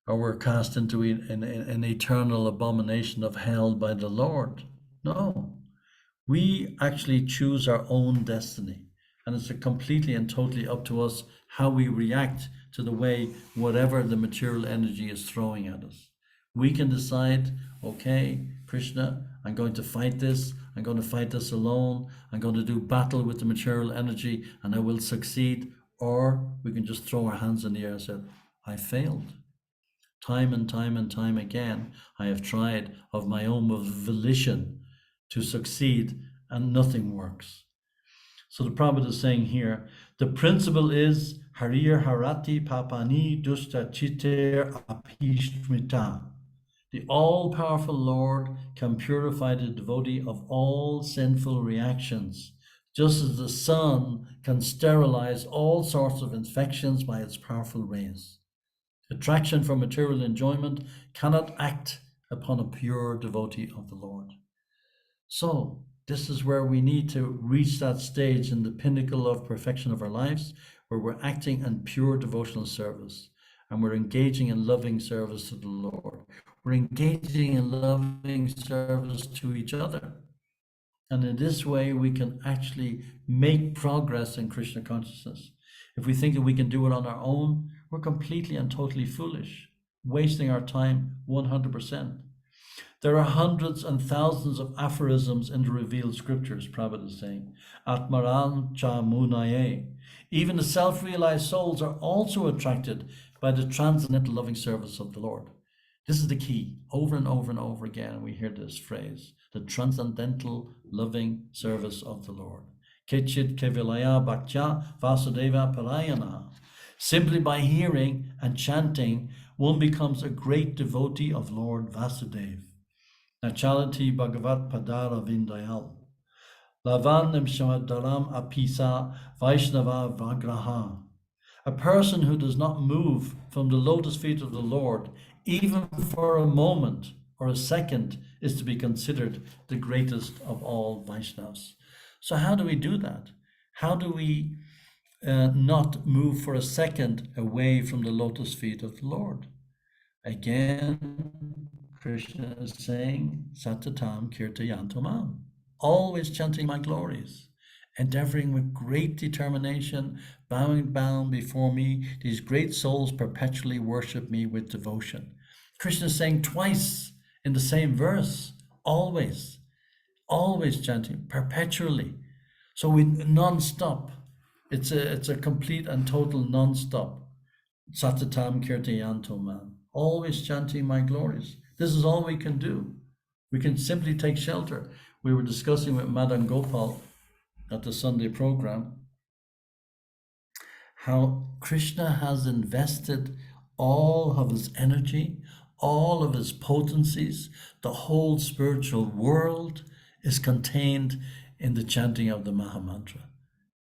or we're cast into an eternal abomination of hell by the Lord. No, we actually choose our own destiny, and it's completely and totally up to us how we react to the way whatever the material energy is throwing at us. We can decide, okay, Krishna, I'm going to fight this. I'm going to fight this alone. I'm going to do battle with the material energy and I will succeed. Or we can just throw our hands in the air and say, I failed. Time and time and time again, I have tried of my own volition to succeed and nothing works. So the Prabhupada is saying here, the principle is Harir Harati Papani Dusta Chitter Apishmita. The all-powerful Lord can purify the devotee of all sinful reactions, just as the sun can sterilize all sorts of infections by its powerful rays. Attraction for material enjoyment cannot act upon a pure devotee of the Lord. So, this is where we need to reach that stage in the pinnacle of perfection of our lives, where we're acting in pure devotional service and we're engaging in loving service to the Lord. We're engaging in loving service to each other. And in this way, we can actually make progress in Krishna consciousness. If we think that we can do it on our own, we're completely and totally foolish, wasting our time 100%. There are hundreds and thousands of aphorisms in the revealed scriptures, Prabhupada is saying. Atmaran cha munaye. Even the self-realized souls are also attracted by the transcendental loving service of the Lord. This is the key. Over and over and over again, we hear this phrase, the transcendental loving service of the Lord. Kechit kevilaya bhaktya vasudeva parayana. Simply by hearing and chanting, one becomes a great devotee of Lord Vasudeva. Nachalati Bhagavat Padara Vindayal. Lavanam Shamadaram Apisa Vaishnava Vagraha. A person who does not move from the lotus feet of the Lord, even for a moment or a second, is to be considered the greatest of all Vaishnavas. So how do we do that? How do we not move for a second away from the lotus feet of the Lord? Again, Krishna is saying, Satatam Kirtayantamam, always chanting my glories, endeavoring with great determination, bowing down before me, these great souls perpetually worship me with devotion. Krishna is saying twice in the same verse, always chanting, perpetually. So we non-stop. It's a complete and total non-stop. Satatam Kirtayantamam, always chanting my glories. This is all we can do. We can simply take shelter. We were discussing with Madan Gopal at the Sunday program how Krishna has invested all of his energy, all of his potencies, the whole spiritual world is contained in the chanting of the Mahamantra.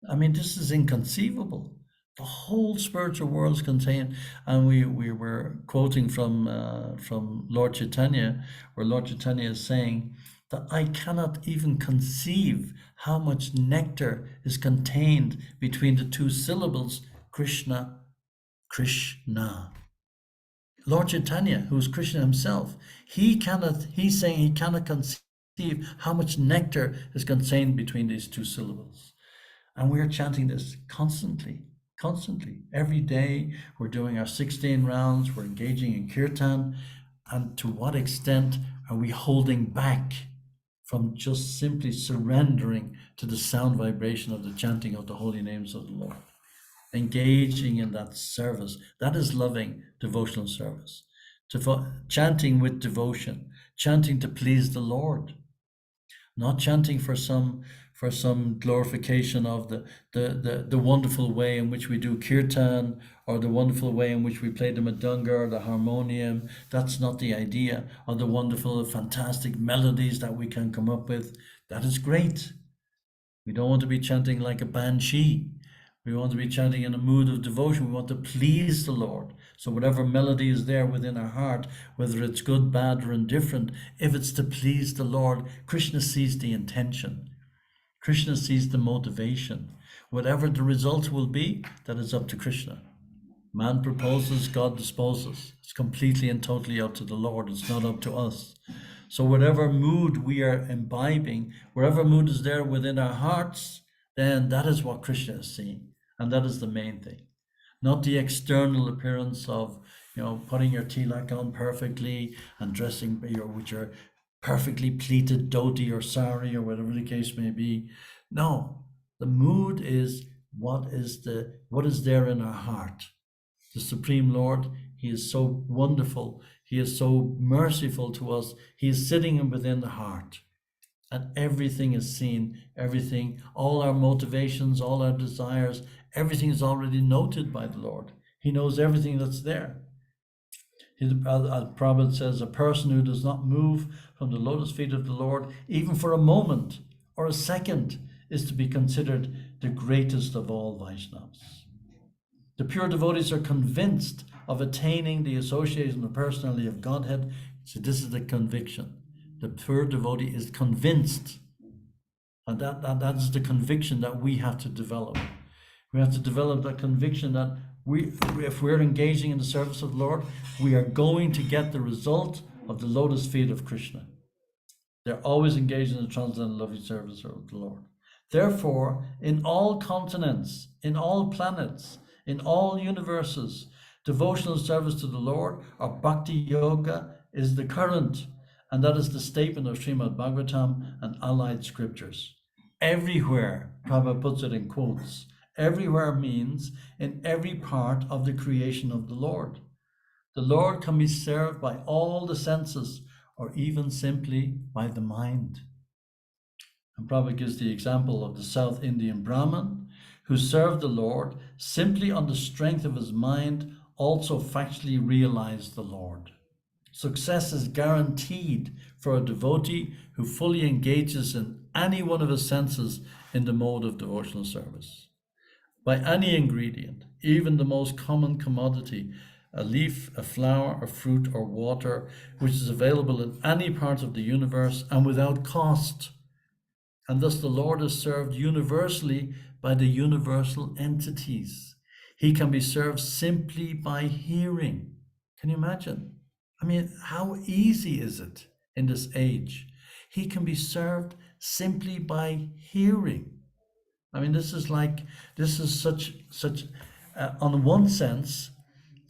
I mean, this is inconceivable. The whole spiritual world is contained, and we were quoting from Lord Chaitanya, where Lord Chaitanya is saying that I cannot even conceive how much nectar is contained between the two syllables Krishna, Krishna. Lord Chaitanya, who is Krishna himself, he's saying he cannot conceive how much nectar is contained between these two syllables. And we're chanting this constantly. Every day we're doing our 16 rounds, we're engaging in kirtan. And to what extent are we holding back from just simply surrendering to the sound vibration of the chanting of the holy names of the Lord? Engaging in that service. That is loving devotional service. Chanting with devotion, chanting to please the Lord. Not chanting for some glorification of the wonderful way in which we do kirtan, or the wonderful way in which we play the mridanga or the harmonium. That's not the idea. Or the wonderful, fantastic melodies that we can come up with. That is great. We don't want to be chanting like a banshee. We want to be chanting in a mood of devotion. We want to please the Lord. So whatever melody is there within our heart, whether it's good, bad, or indifferent, if it's to please the Lord, Krishna sees the intention. Krishna sees the motivation. Whatever the result will be, that is up to Krishna. Man proposes, God disposes. It's completely and totally up to the Lord. It's not up to us. So whatever mood we are imbibing, wherever mood is there within our hearts, then that is what Krishna is seeing. And that is the main thing. Not the external appearance of, putting your tilak on perfectly and dressing with your perfectly pleated dhoti or sari or whatever the case may be. No, the mood is what is there in our heart. The Supreme Lord, he is so wonderful. He is so merciful to us. He is sitting within the heart. And everything is seen, everything, all our motivations, all our desires, everything is already noted by the Lord. He knows everything that's there. Prabhupada says, a person who does not move from the lotus feet of the Lord, even for a moment or a second, is to be considered the greatest of all Vaishnavas. The pure devotees are convinced of attaining the association of the personality of Godhead. So this is the conviction. The pure devotee is convinced. And that is the conviction that we have to develop. We have to develop that conviction that if we're engaging in the service of the Lord, we are going to get the result of the lotus feet of Krishna. They're always engaged in the transcendental loving service of the Lord. Therefore, in all continents, in all planets, in all universes, devotional service to the Lord, or bhakti yoga, is the current. And that is the statement of Srimad Bhagavatam and allied scriptures. Everywhere, Prabhupada puts it in quotes, everywhere means in every part of the creation of the Lord. The Lord can be served by all the senses, or even simply by the mind. And Prabhupada gives the example of the South Indian Brahmin, who served the Lord simply on the strength of his mind, also factually realized the Lord. Success is guaranteed for a devotee who fully engages in any one of his senses in the mode of devotional service. By any ingredient, even the most common commodity, a leaf, a flower, a fruit, or water, which is available in any part of the universe and without cost. And thus the Lord is served universally by the universal entities. He can be served simply by hearing. Can you imagine? I mean, how easy is it in this age? He can be served simply by hearing. I mean, this is such, on one sense,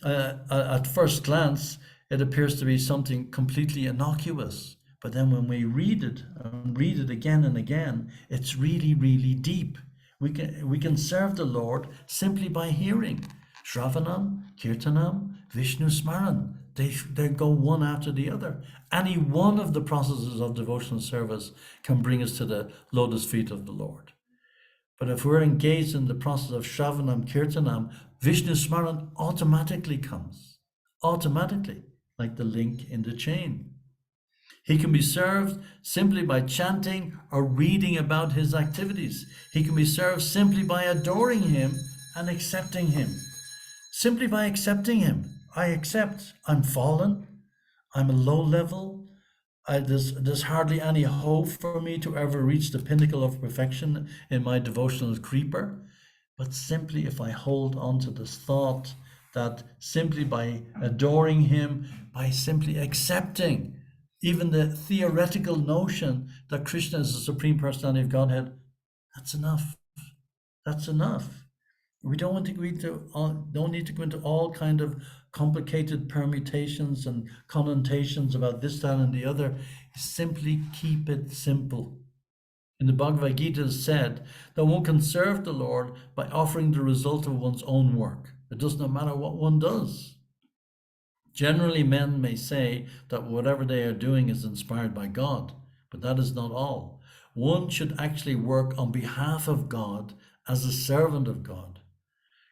at first glance, it appears to be something completely innocuous. But then when we read it again and again, it's really, really deep. We can serve the Lord simply by hearing. Shravanam, Kirtanam, Vishnu Smaran. They go one after the other. Any one of the processes of devotional service can bring us to the lotus feet of the Lord. But if we're engaged in the process of Shravanam Kirtanam, Vishnu Smaran automatically comes. Automatically, like the link in the chain. He can be served simply by chanting or reading about his activities. He can be served simply by adoring him and accepting him. Simply by accepting him. I accept. I'm fallen. I'm a low level. There's hardly any hope for me to ever reach the pinnacle of perfection in my devotional creeper. But simply if I hold on to this thought that simply by adoring him, by simply accepting even the theoretical notion that Krishna is the Supreme Personality of Godhead, that's enough. That's enough. We don't want to go into don't need to go into all kind of complicated permutations and connotations about this, that, and the other. Simply keep it simple. In the Bhagavad Gita it is said that one can serve the Lord by offering the result of one's own work. It does not matter what one does. Generally, men may say that whatever they are doing is inspired by God, but that is not all. One should actually work on behalf of God as a servant of God.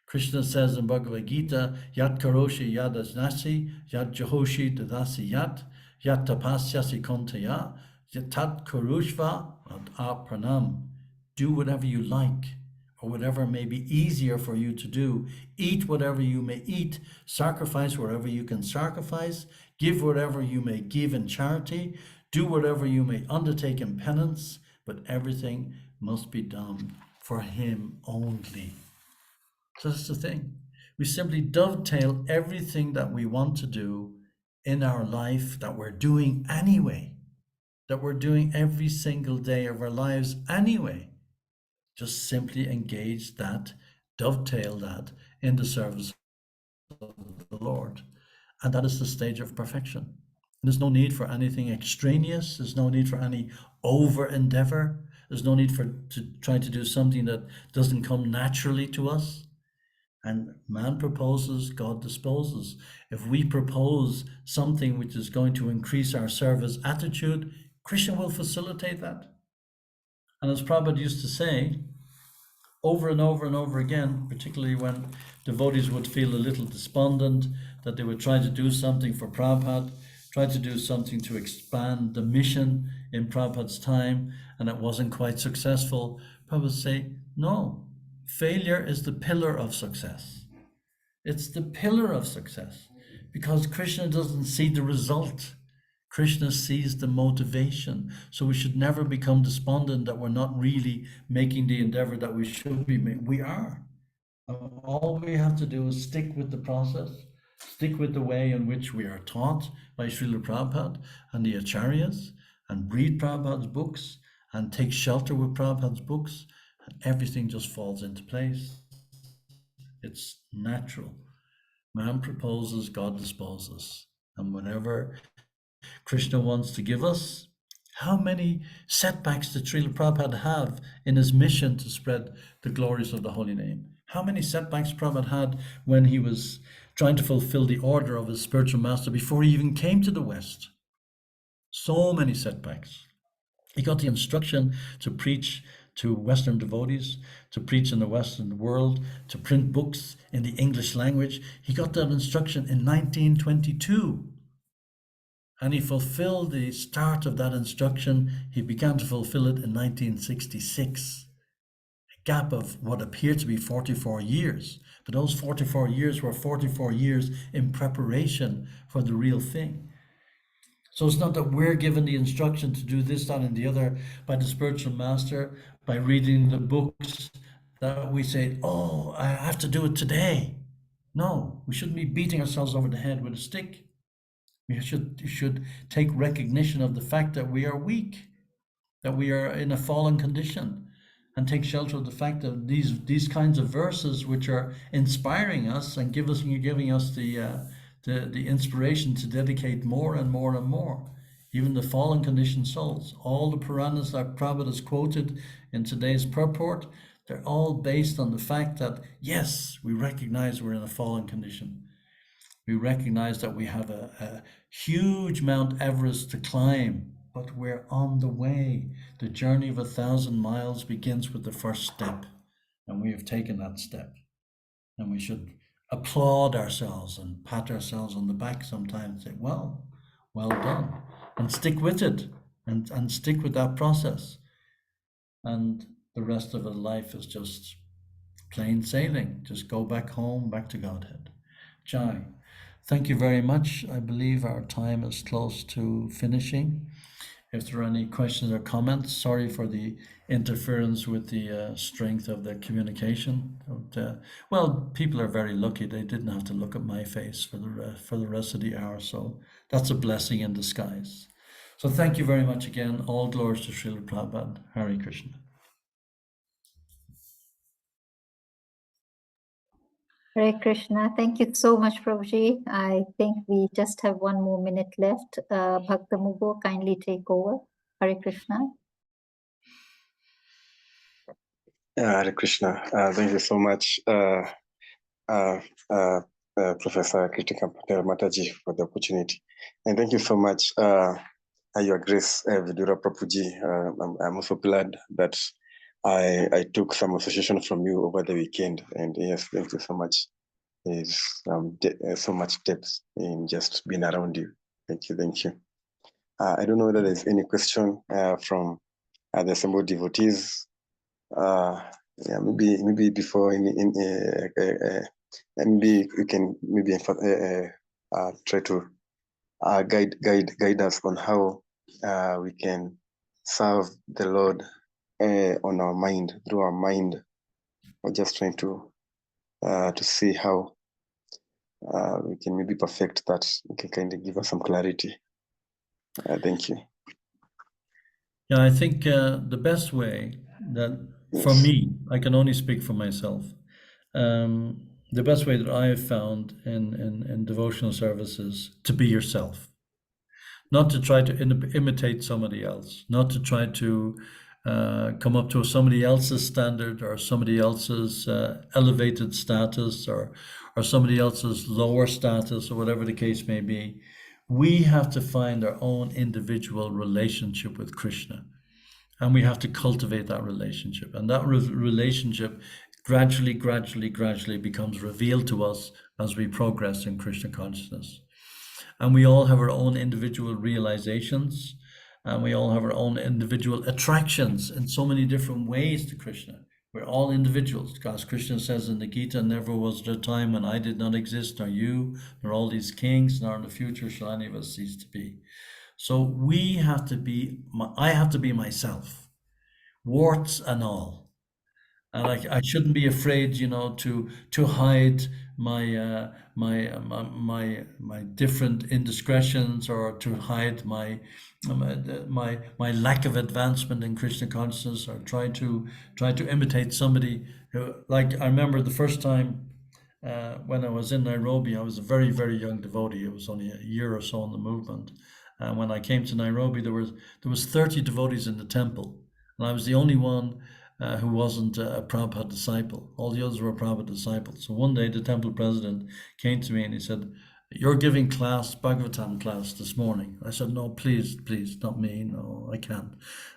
Krishna says in Bhagavad Gita, Yat karoshi yadasnasi, yat jahoshi dadasi yat tapasyasi kontaya, tat kurushva pranam. Do whatever you like, or whatever may be easier for you to do. Eat whatever you may eat, sacrifice wherever you can sacrifice, give whatever you may give in charity, do whatever you may undertake in penance, but everything must be done for him only. So that's the thing. We simply dovetail everything that we want to do in our life that we're doing anyway, that we're doing every single day of our lives anyway. Just simply engage that, dovetail that in the service of the Lord. And that is the stage of perfection. There's no need for anything extraneous. There's no need for any over endeavor. There's no need to try to do something that doesn't come naturally to us. And man proposes, God disposes. If we propose something which is going to increase our service attitude, Krishna will facilitate that. And as Prabhupada used to say, over and over and over again, particularly when devotees would feel a little despondent, that they would try to do something for Prabhupada, try to do something to expand the mission in Prabhupada's time, and it wasn't quite successful, Prabhupada would say, no. Failure is the pillar of success. It's the pillar of success because Krishna doesn't see the result. Krishna sees the motivation. So we should never become despondent that we're not really making the endeavor that we should be making. We are. All we have to do is stick with the process, stick with the way in which we are taught by Srila Prabhupada and the Acharyas, and read Prabhupada's books and take shelter with Prabhupada's books. And everything just falls into place. It's natural. Man proposes, God disposes. And whenever Krishna wants to give us, how many setbacks did Srila Prabhupada have in his mission to spread the glories of the holy name? How many setbacks Prabhupada had when he was trying to fulfill the order of his spiritual master before he even came to the West? So many setbacks. He got the instruction to preach to Western devotees, to preach in the Western world, to print books in the English language. He got that instruction in 1922. And he fulfilled the start of that instruction. He began to fulfill it in 1966. A gap of what appeared to be 44 years. But those 44 years were 44 years in preparation for the real thing. So it's not that we're given the instruction to do this, that, and the other by the spiritual master, by reading the books, that we say, oh, I have to do it today. No, we shouldn't be beating ourselves over the head with a stick. We should take recognition of the fact that we are weak, that we are in a fallen condition, and take shelter of the fact that these kinds of verses which are inspiring us and giving us the inspiration to dedicate more and more and more. Even the fallen conditioned souls, all the Puranas that Prabhupada has quoted in today's purport, they're all based on the fact that, yes, we recognize we're in a fallen condition. We recognize that we have a huge Mount Everest to climb, but we're on the way. The journey of 1,000 miles begins with the first step. And we have taken that step. And we should applaud ourselves and pat ourselves on the back sometimes and say, well done. And stick with it and stick with that process. And the rest of our life is just plain sailing. Just go back home, back to Godhead. Jai. Thank you very much. I believe our time is close to finishing. If there are any questions or comments, sorry for the interference with the strength of the communication. But, well, people are very lucky. They didn't have to look at my face for the rest of the hour. So that's a blessing in disguise. So thank you very much again. All glories to Srila Prabhupada. Hare Krishna. Hare Krishna. Thank you so much, Prabhuji. I think we just have 1 more minute left. Bhakta Mugo, kindly take over. Hare Krishna. Hare Krishna. Thank you so much, Professor Kritika Patel Mataji, for the opportunity. And thank you so much, Your Grace Vidura Prabhuji. I'm also glad that I took some association from you over the weekend. And yes, thank you so much. There's so much depth in just being around you. Thank you, thank you. I don't know whether there's any question from the assembled devotees. Yeah, maybe before maybe we can try to guide us on how we can serve the Lord on our mind, through our mind. We're just trying to see how we can maybe perfect that. You can kind of give us some clarity. Thank you. Yeah, I think the best way that, for Yes. me, I can only speak for myself. The best way that I have found in devotional services to be yourself, not to try to imitate somebody else, not to try to come up to somebody else's standard or somebody else's elevated status or somebody else's lower status or whatever the case may be. We have to find our own individual relationship with Krishna. And we have to cultivate that relationship. And that relationship gradually becomes revealed to us as we progress in Krishna consciousness. And we all have our own individual realizations, and we all have our own individual attractions in so many different ways to Krishna. We're all individuals, because Krishna says in the Gita, never was there a time when I did not exist, nor you, nor all these kings, nor in the future shall any of us cease to be. So we have to be, I have to be myself, warts and all. And I shouldn't be afraid, to hide my different indiscretions, or to hide my lack of advancement in Krishna consciousness, or try to imitate somebody who, like, I remember the first time when I was in Nairobi. I was a very, very young devotee. It was only a year or so in the movement. And when I came to Nairobi, there was 30 devotees in the temple, and I was the only one who wasn't a Prabhupada disciple. All the others were Prabhupada disciples. So one day the temple president came to me and he said, "You're giving class, Bhagavatam class this morning." I said, "No, please, not me. No, I can't."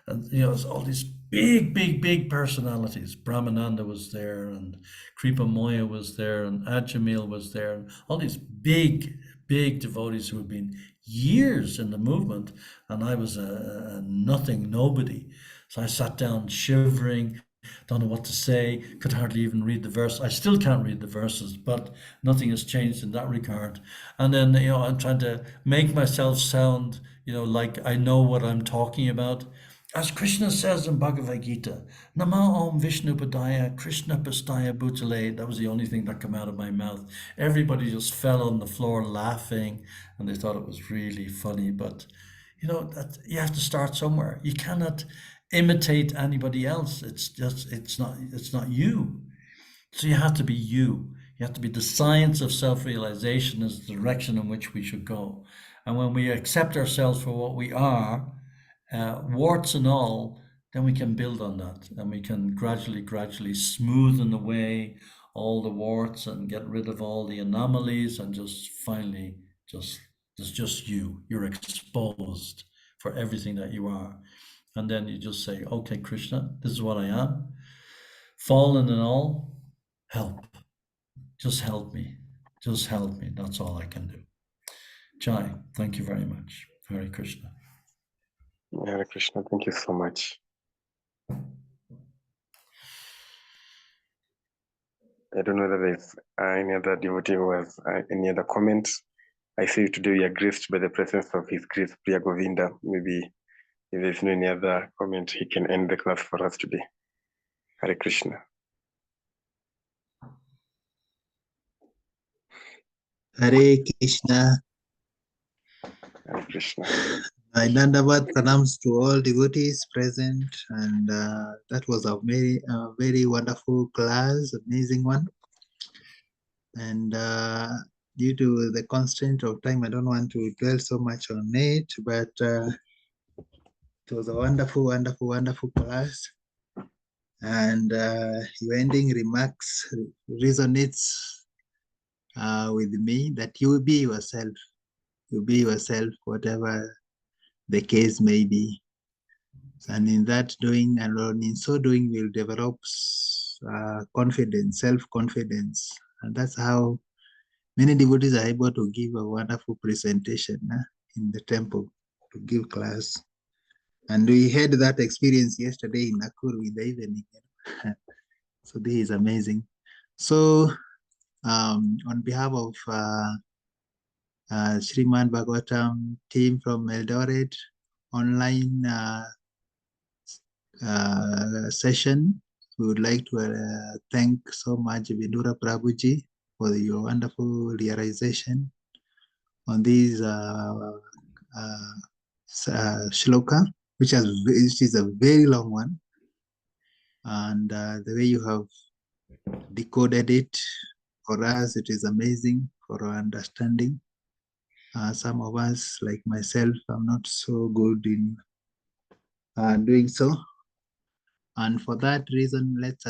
And it's all these big personalities. Brahmananda was there, and Kripa Moya was there, and Ajamil was there, and all these big devotees who had been years in the movement, and I was a nothing, nobody. So I sat down shivering, don't know what to say, could hardly even read the verse. I still can't read the verses, but nothing has changed in that regard. And then, I'm trying to make myself sound, like I know what I'm talking about. As Krishna says in Bhagavad Gita, Nama Om Vishnu Padaya Krishna Pastaya Bhutale. That was the only thing that came out of my mouth. Everybody just fell on the floor laughing, and they thought it was really funny. But that you have to start somewhere. You cannot imitate anybody else. It's not you. So you have to be you. You have to be. The science of self-realization is the direction in which we should go. And when we accept ourselves for what we are, warts and all, then we can build on that, and we can gradually smoothen away all the warts and get rid of all the anomalies, and just finally there's just you're exposed for everything that you are. And then you just say, okay, Krishna, this is what I am. fallen and all, help. Just help me. Just help me. That's all I can do. Jai, thank you very much. Hare Krishna. Hare Krishna, thank you so much. I don't know whether there's any other devotee who has any other comments. I see you today we are graced by the presence of His Grace Priya Govinda. Maybe if there's no any other comment, he can end the class for us today. Hare Krishna. Hare Krishna. Hare Krishna. My Dandavat pranams to all devotees present, and that was a very wonderful class, amazing one. And due to the constraint of time, I don't want to dwell so much on it, but it was a wonderful class. And your ending remarks resonates with me that you will be yourself. You be yourself, whatever the case may be. And in that doing, and in so doing, we'll develop confidence, self-confidence. And that's how many devotees are able to give a wonderful presentation in the temple, to give class. And we had that experience yesterday in Nakuru in the evening. So this is amazing. So on behalf of Srimad Bhagavatam team from Eldoret online session, we would like to thank so much Vidura Prabhuji for your wonderful realization on this shloka, which is a very long one, and the way you have decoded it for us, it is amazing for our understanding. Some of us, like myself, I'm not so good in doing so. And for that reason, let's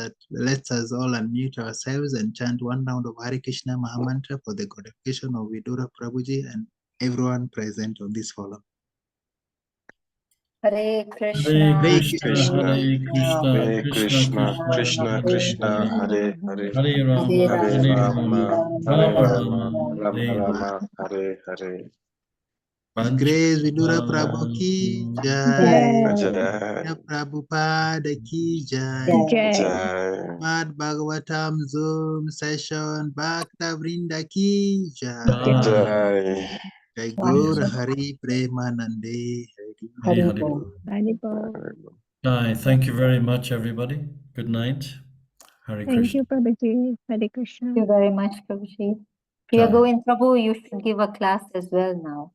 us all unmute ourselves and chant one round of Hare Krishna Mahamantra for the glorification of Vidura Prabhuji and everyone present on this forum. Hare Krishna, Hare Krishna, Hare Krishna, Hare Krishna Krishna, Krishna Krishna, Hare Hare, Hare Rama, Hare Hare Rama, Rama, Hare Rama Rama, Rama, Rama Hare Rama, Hare Hare. His Grace Vidura Prabhu ki jai, Jai, Prabhupada ki jai, Jai, Mad Bhagavatam Zoom session, Bhakta Vrinda ki jai, Jai. Jai Gaur Hari Premanande. Hare Hare. Jai, thank you very much, everybody. Good night. Hare Thank Krishna. you, Prabhuji. Hare Krishna. Thank you very much, Prabhuji. Priya Jai. Govind Prabhu, you should give a class as well now.